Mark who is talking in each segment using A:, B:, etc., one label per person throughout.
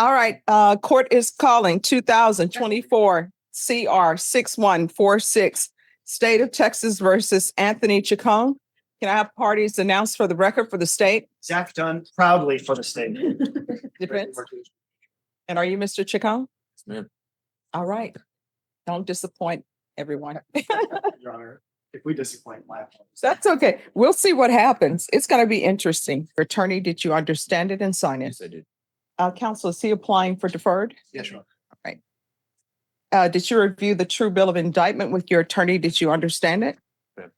A: All right, court is calling 2024 CR 6146, State of Texas versus Anthony Chacon. Can I have parties announced for the record for the state?
B: Zach Dunn, proudly for the state.
A: Defense. And are you Mr. Chacon?
C: Yes, ma'am.
A: All right. Don't disappoint everyone.
B: Your Honor, if we disappoint, my apologies.
A: That's okay. We'll see what happens. It's going to be interesting. Attorney, did you understand it and sign it?
C: Yes, I did.
A: Counsel, is he applying for deferred?
B: Yes, Your Honor.
A: Did you review the true bill of indictment with your attorney? Did you understand it?
C: Ma'am.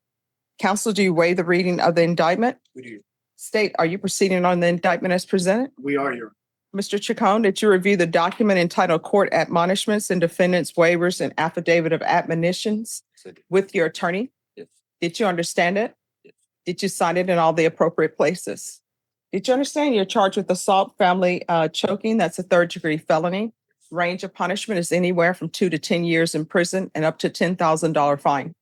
A: Counsel, do you waive the reading of the indictment?
B: We do.
A: State, are you proceeding on the indictment as presented?
B: We are, Your Honor.
A: Mr. Chacon, did you review the document entitled Court Admonishments and Defendants Waivers and Affidavit of Admonitions
C: Yes, I did.
A: with your attorney?
C: Yes.
A: Did you understand it?
C: Yes.
A: Did you sign it in all the appropriate places? Did you understand you're charged with assault, family choking? That's a third-degree felony. Range of punishment is anywhere from 2 to 10 years in prison and up to $10,000 fine.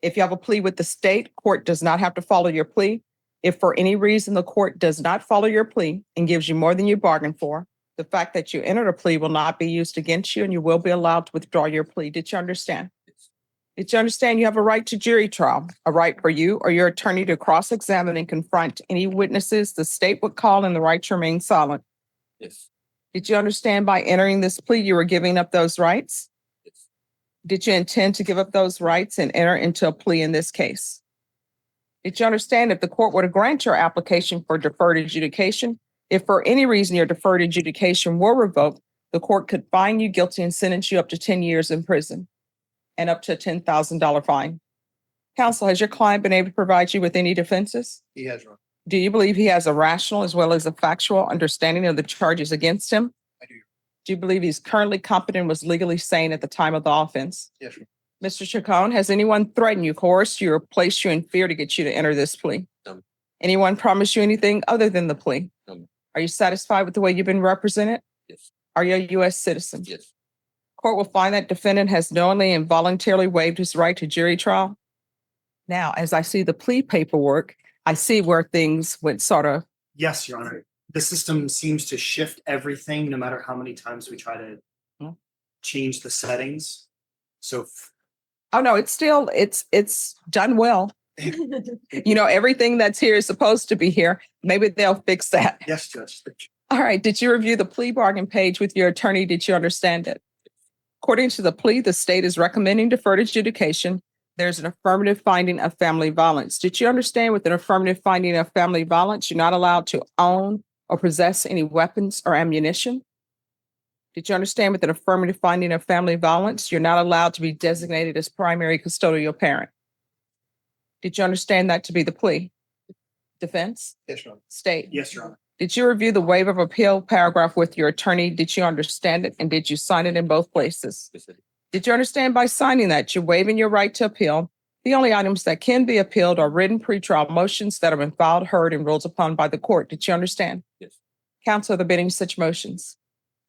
A: If you have a plea with the state, court does not have to follow your plea. If for any reason the court does not follow your plea and gives you more than you bargained for, the fact that you entered a plea will not be used against you and you will be allowed to withdraw your plea. Did you understand?
C: Yes.
A: Did you understand you have a right to jury trial, a right for you or your attorney to cross-examine and confront any witnesses the state would call and the right to remain silent?
C: Yes.
A: Did you understand by entering this plea you were giving up those rights?
C: Yes.
A: Did you intend to give up those rights and enter into a plea in this case? Did you understand if the court were to grant your application for deferred adjudication, if for any reason your deferred adjudication were revoked, the court could find you guilty and sentence you up to 10 years in prison and up to a $10,000 fine? Counsel, has your client been able to provide you with any defenses?
B: He has, Your Honor.
A: Do you believe he has a rational as well as a factual understanding of the charges against him?
B: I do.
A: Do you believe he's currently competent and was legally sane at the time of the offense?
B: Yes, Your
A: Mr. Chacon, has anyone threatened you, coerced you, or placed you in fear to get you to enter this plea?
C: No.
A: Anyone promised you anything other than the plea?
C: No.
A: Are you satisfied with the way you've been represented?
C: Yes.
A: Are you a U.S. citizen?
C: Yes.
A: Court will find that defendant has knowingly and voluntarily waived his right to jury trial. Now, as I see the plea paperwork, I see where things went sort of,
B: Yes, Your Honor. The system seems to shift everything no matter how many times we try to
A: Hmm.
B: change the settings. So
A: oh no, it's still, it's done well. You know, everything that's here is supposed to be here. Maybe they'll fix that.
B: yes, Judge.
A: All right. Did you review the plea bargain page with your attorney? Did you understand it? According to the plea, the state is recommending deferred adjudication. There's an affirmative finding of family violence. Did you understand with an affirmative finding of family violence, you're not allowed to own or possess any weapons or ammunition? Did you understand with an affirmative finding of family violence, you're not allowed to be designated as primary custodial parent? Did you understand that to be the plea? Defense?
B: Yes, Your Honor.
A: State?
B: Yes, Your Honor.
A: Did you review the waiver of appeal paragraph with your attorney? Did you understand it? And did you sign it in both places?
C: Yes, I did.
A: Did you understand by signing that you're waiving your right to appeal? The only items that can be appealed are written pretrial motions that have been filed, heard, and ruled upon by the court. Did you understand?
C: Yes.
A: Counsel, the bidding such motions.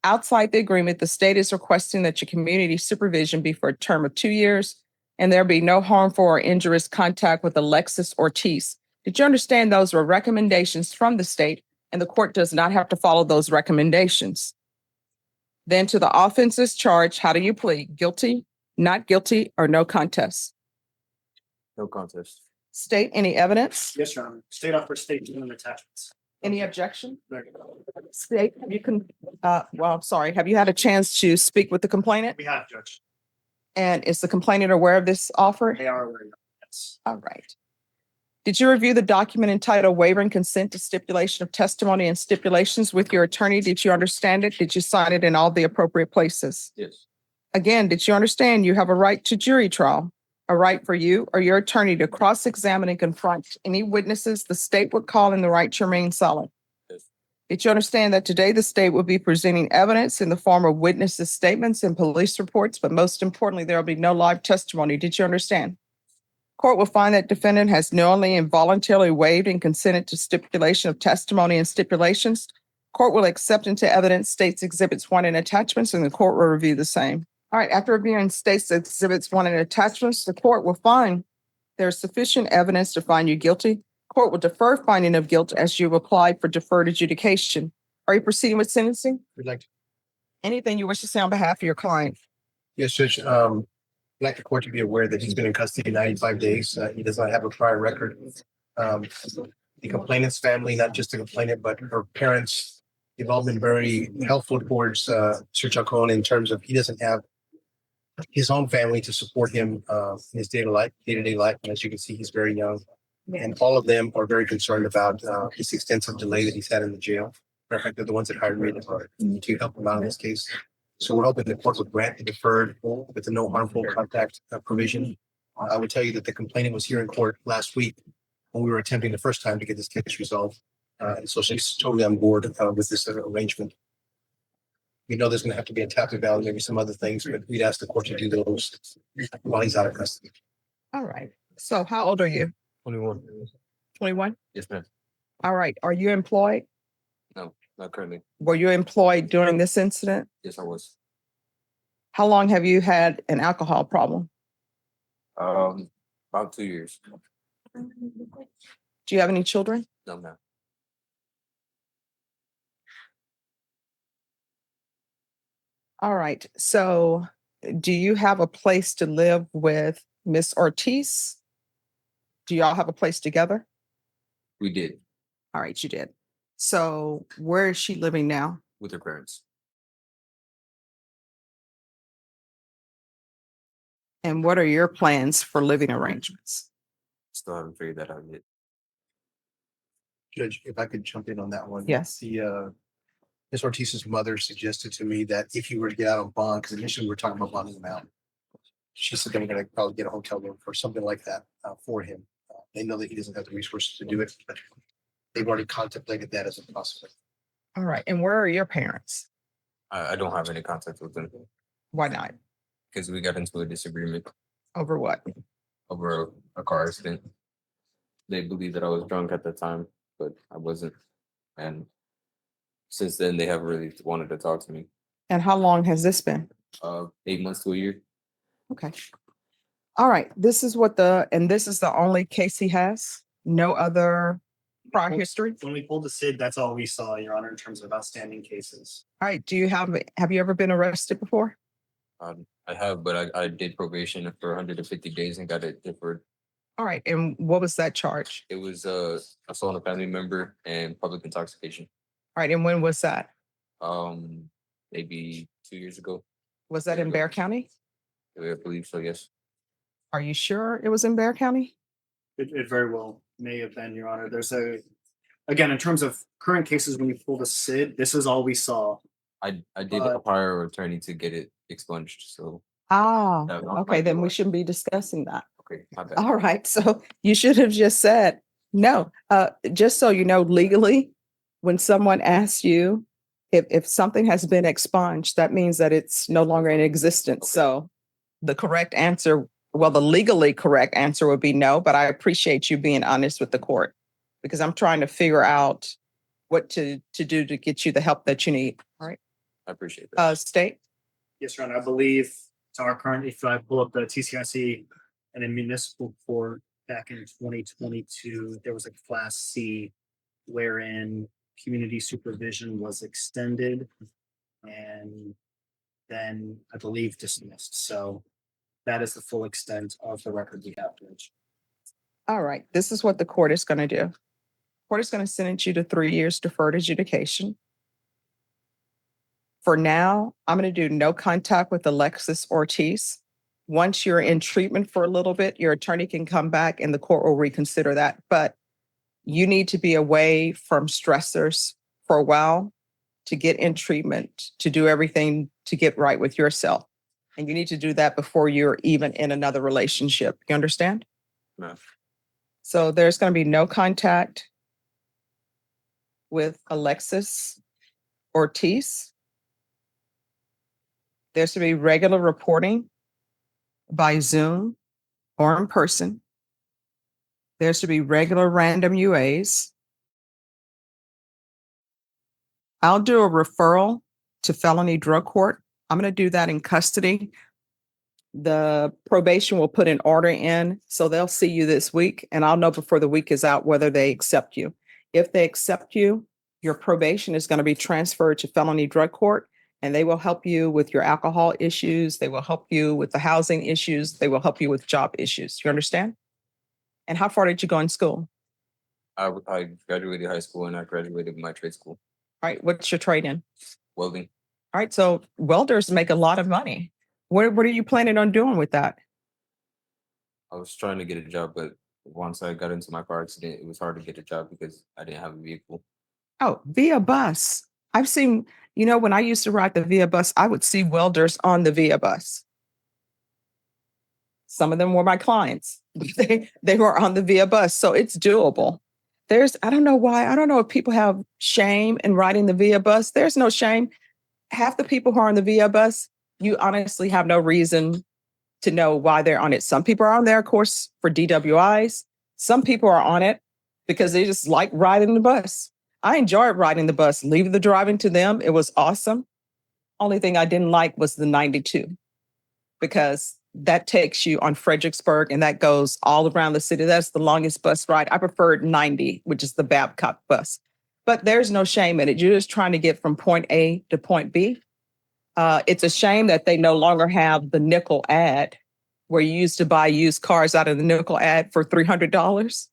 A: Outside the agreement, the state is requesting that your community supervision be for a term of 2 years and there be no harmful or injurious contact with Alexis Ortiz. Did you understand those were recommendations from the state and the court does not have to follow those recommendations? Then to the offenses charged, how do you plead? Guilty, not guilty, or no contest?
C: No contest.
A: State any evidence?
B: Yes, Your Honor. State offers state and attachments.
A: Any objection?
B: No.
A: State, you can, I'm sorry, have you had a chance to speak with the complainant?
B: We have, Judge.
A: And is the complainant aware of this offer?
B: They are aware, Your Honor. Yes.
A: All right. Did you review the document entitled Waiver and Consent to Stipulation of Testimony and Stipulations with your attorney? Did you understand it? Did you sign it in all the appropriate places?
C: Yes.
A: Again, did you understand you have a right to jury trial, a right for you or your attorney to cross-examine and confront any witnesses the state would call in the right to remain silent?
C: Yes.
A: Did you understand that today the state will be presenting evidence in the form of witnesses' statements and police reports, but most importantly, there will be no live testimony? Did you understand? Court will find that defendant has knowingly and voluntarily waived and consented to stipulation of testimony and stipulations. Court will accept into evidence states exhibits 1 and attachments, and the court will review the same. All right, after reviewing states exhibits 1 and attachments, the court will find there's sufficient evidence to find you guilty. Court will defer finding of guilt as you've applied for deferred adjudication. Are you proceeding with sentencing?
D: We'd like to,
A: Anything you wish to say on behalf of your client?
D: yes, Judge, I'd like the court to be aware that he's been in custody 95 days. He does not have a prior record. The complainant's family, not just the complainant, but her parents, they've all been very helpful towards Sir Chacon in terms of he doesn't have his own family to support him in his day-to-day life. And as you can see, he's very young. And all of them are very concerned about this extensive delay that he's had in the jail. Matter of fact, they're the ones that hired me to help him out in this case. So we're hoping the court would grant the deferred with the no harmful contact provision. I would tell you that the complainant was here in court last week when we were attempting the first time to get this case resolved. And so she's totally on board with this arrangement. We know there's going to have to be a tap eval and maybe some other things, but we'd ask the court to do those while he's out of custody.
A: All right. So how old are you?
C: 21.
A: 21?
C: Yes, ma'am.
A: All right. Are you employed?
C: No, not currently.
A: Were you employed during this incident?
C: Yes, I was.
A: How long have you had an alcohol problem?
C: About 2 years.
A: Do you have any children?
C: No, ma'am.
A: All right. So do you have a place to live with Miss Ortiz? Do y'all have a place together?
C: We did
A: All right, you did. So where is she living now?
C: with her parents.
A: And what are your plans for living arrangements?
C: Still haven't figured that out yet.
D: Judge, if I could jump in on that one.
A: Yes.
D: The Ms. Ortiz's mother suggested to me that if you were to get out on bond, because initially we were talking about bonding him out. She said they were going to probably get a hotel room or something like that for him. They know that he doesn't have the resources to do it, but they've already contemplated that as a possibility.
A: All right. And where are your parents?
C: I don't have any contact with them
A: Why not?
C: because we got into a disagreement
A: Over what?
C: over a car accident. They believed that I was drunk at the time, but I wasn't. And since then, they haven't really wanted to talk to me.
A: And how long has this been?
C: 8 months to a year.
A: Okay. All right. This is the only case he has? No other prior history?
B: When we pulled the SID, that's all we saw, Your Honor, in terms of outstanding cases.
A: All right. Have you ever been arrested before?
C: I have, but I did probation for 150 days and got it deferred.
A: All right. And what was that charge?
C: It was assault on a family member and public intoxication.
A: All right. And when was that?
C: Maybe 2 years ago.
A: Was that in Bear County?
C: I believe so. Yes.
A: Are you sure it was in Bear County?
B: It very well may have been, Your Honor. Again, in terms of current cases, when we pulled the SID, this is all we saw.
C: I did hire an attorney to get it expunged. So
A: Ah,
C: That
A: okay.
C: might be
A: Then we
C: why.
A: shouldn't be discussing that.
C: okay, my bad.
A: All right. So you should have just said no. Just so you know, legally, when someone asks you if something has been expunged, that means that it's no longer in existence. So the correct answer, well, the legally correct answer would be no, but I appreciate you being honest with the court because I'm trying to figure out what to do to get you the help that you need. All right.
C: I appreciate that.
A: State.
B: Yes, Your Honor, I believe to our current, if I pull up the TCIC and in municipal court back in 2022, there was a class C wherein community supervision was extended and then I believe dismissed. So that is the full extent of the record we have, Judge.
A: All right. This is what the court is going to do. Court is going to sentence you to 3 years deferred adjudication. For now, I'm going to do no contact with Alexis Ortiz. Once you're in treatment for a little bit, your attorney can come back and the court will reconsider that. But you need to be away from stressors for a while to get in treatment, to do everything to get right with yourself. And you need to do that before you're even in another relationship. You understand?
C: No.
A: So there's going to be no contact with Alexis Ortiz. There's to be regular reporting by Zoom or in person. There's to be regular random UAs. I'll do a referral to felony drug court. I'm going to do that in custody. The probation will put an order in, so they'll see you this week, and I'll know before the week is out whether they accept you. If they accept you, your probation is going to be transferred to felony drug court, and they will help you with your alcohol issues. They will help you with the housing issues. They will help you with job issues. You understand? And how far did you go in school?
C: I graduated high school and I graduated my trade school,
A: All right. What's your trade in?
C: welding.
A: All right. So welders make a lot of money. What are you planning on doing with that?
C: I was trying to get a job, but once I got into my car accident, it was hard to get a job because I didn't have a vehicle.
A: Oh, via bus. I've seen, when I used to ride the via bus, I would see welders on the via bus. Some of them were my clients. They were on the via bus. So it's doable. I don't know why. I don't know if people have shame in riding the via bus. There's no shame. Half the people who are on the via bus, you honestly have no reason to know why they're on it. Some people are on there, of course, for DWIs. Some people are on it because they just like riding the bus. I enjoyed riding the bus, leave the driving to them. It was awesome. Only thing I didn't like was the 92 because that takes you on Fredericksburg and that goes all around the city. That's the longest bus ride. I preferred 90, which is the Babcock bus. But there's no shame in it. You're just trying to get from point A to point B. It's a shame that they no longer have the nickel ad where you used to buy used cars out of the nickel ad for $300.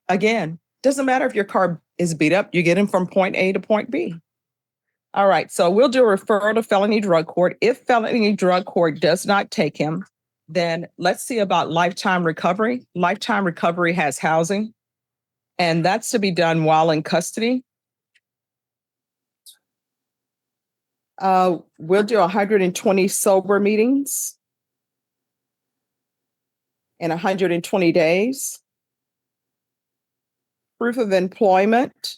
A: Again, doesn't matter if your car is beat up, you get them from point A to point B. All right, so we'll do a referral to felony drug court. If felony drug court does not take him, then let's see about lifetime recovery. Lifetime recovery has housing, and that's to be done while in custody. We'll do 120 sober meetings in 120 days. Proof of employment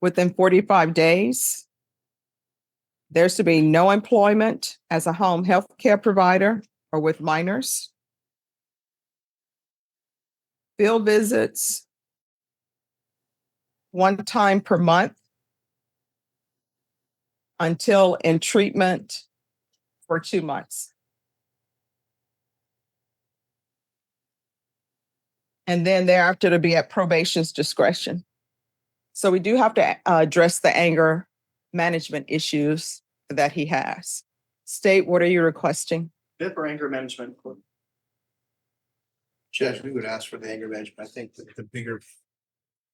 A: within 45 days. There's to be no employment as a home health care provider or with minors. Field visits 1 time per month until in treatment for 2 months. And then thereafter to be at probation's discretion. So we do have to address the anger management issues that he has. State, what are you requesting?
B: BIP or anger management?
D: Judge, we would ask for the anger management. I think that the bigger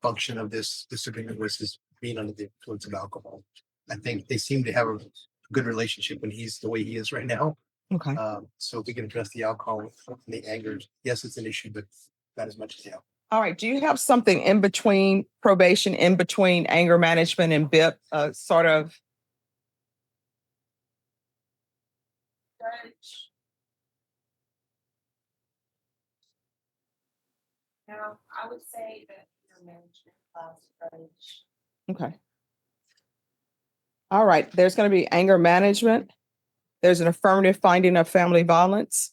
D: function of this disagreement was his being under the influence of alcohol. I think they seem to have a good relationship when he's the way he is right now.
A: Okay.
D: So if we can address the alcohol and the anger, yes, it's an issue, but not as much as the alcohol.
A: All right. Do you have something in between probation, in between anger management and BIP, sort of?
E: No, I would say that your management class approach.
A: Okay. All right. There's going to be anger management. There's an affirmative finding of family violence.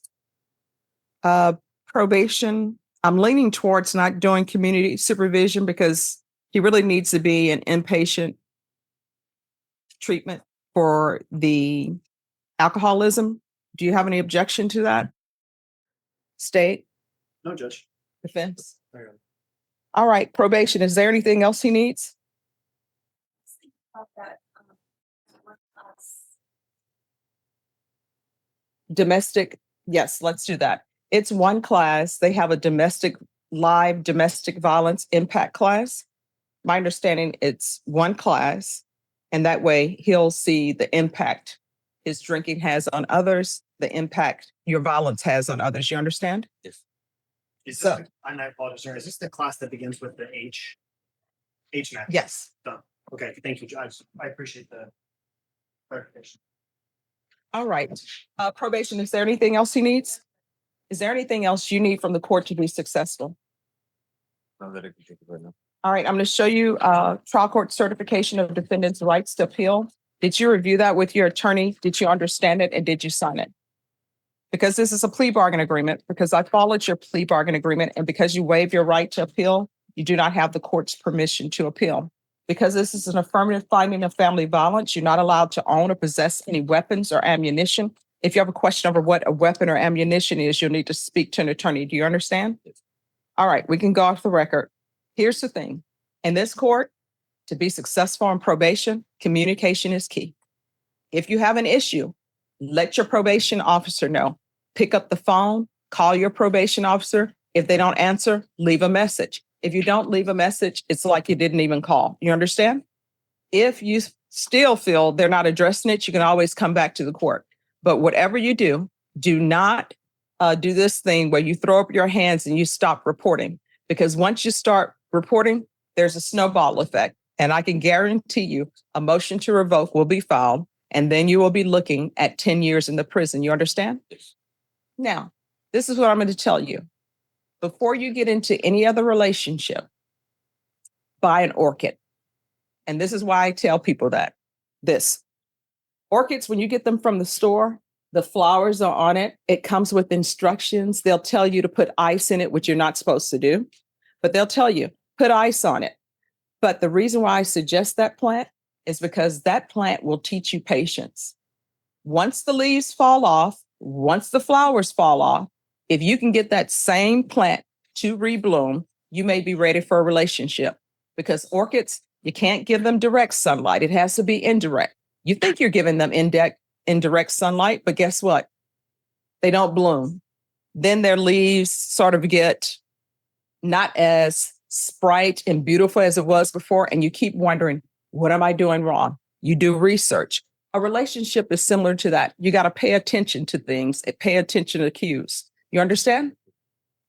A: Probation. I'm leaning towards not doing community supervision because he really needs to be in inpatient treatment for the alcoholism. Do you have any objection to that? State,
B: No, Judge.
A: defense?
B: There you go.
A: All right, probation. Is there anything else he needs?
E: About that, work class.
A: Domestic, yes, let's do that. It's one class. They have a live domestic violence impact class. My understanding, it's one class, and that way he'll see the impact his drinking has on others, the impact your violence has on others. You understand?
C: Yes.
B: Is
A: So-
B: this, I apologize, sir. Is this the class that begins with the H? HMAC?
A: Yes.
B: Okay, thank you, Judge. I appreciate the clarification.
A: All right. Probation, is there anything else he needs? Is there anything else you need from the court to be successful?
C: Not that I can think of right now.
A: All right, I'm going to show you trial court certification of defendant's rights to appeal. Did you review that with your attorney? Did you understand it and did you sign it? Because this is a plea bargain agreement, because I followed your plea bargain agreement, and because you waive your right to appeal, you do not have the court's permission to appeal. Because this is an affirmative finding of family violence, you're not allowed to own or possess any weapons or ammunition. If you have a question over what a weapon or ammunition is, you'll need to speak to an attorney. Do you understand?
C: Yes.
A: All right, we can go off the record. Here's the thing. In this court, to be successful on probation, communication is key. If you have an issue, let your probation officer know. Pick up the phone, call your probation officer. If they don't answer, leave a message. If you don't leave a message, it's like you didn't even call. You understand? If you still feel they're not addressing it, you can always come back to the court. But whatever you do not do this thing where you throw up your hands and you stop reporting. Because once you start reporting, there's a snowball effect. And I can guarantee you a motion to revoke will be filed, and then you will be looking at 10 years in the prison. You understand? Now, this is what I'm going to tell you. Before you get into any other relationship, buy an orchid. And this is why I tell people that. Orchids, when you get them from the store, the flowers are on it. It comes with instructions. They'll tell you to put ice in it, which you're not supposed to do, but they'll tell you, put ice on it. But the reason why I suggest that plant is because that plant will teach you patience. Once the leaves fall off, once the flowers fall off, if you can get that same plant to rebloom, you may be ready for a relationship. Because orchids, you can't give them direct sunlight. It has to be indirect. You think you're giving them indirect sunlight, but guess what? They don't bloom. Then their leaves sort of get not as bright and beautiful as it was before. And you keep wondering, what am I doing wrong? You do research. A relationship is similar to that. You got to pay attention to things and pay attention to cues. You understand?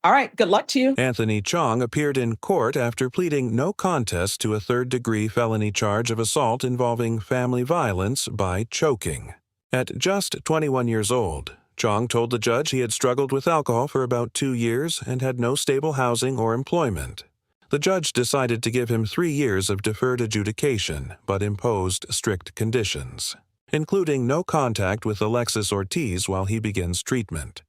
A: All right. Good luck to you.
F: Anthony Chong appeared in court after pleading no contest to a third-degree felony charge of assault involving family violence by choking. At just 21 years old, Chong told the judge he had struggled with alcohol for about 2 years and had no stable housing or employment. The judge decided to give him 3 years of deferred adjudication, but imposed strict conditions, including no contact with Alexis Ortiz while he begins treatment.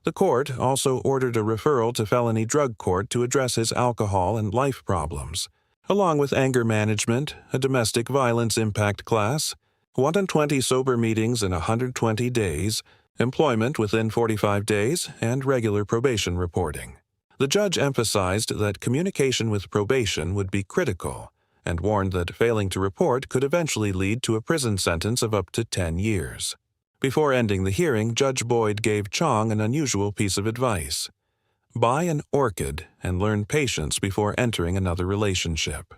F: The court also ordered a referral to felony drug court to address his alcohol and life problems, along with anger management, a domestic violence impact class, 120 sober meetings in 120 days, employment within 45 days, and regular probation reporting. The judge emphasized that communication with probation would be critical and warned that failing to report could eventually lead to a prison sentence of up to 10 years. Before ending the hearing, Judge Boyd gave Chong an unusual piece of advice. Buy an orchid and learn patience before entering another relationship.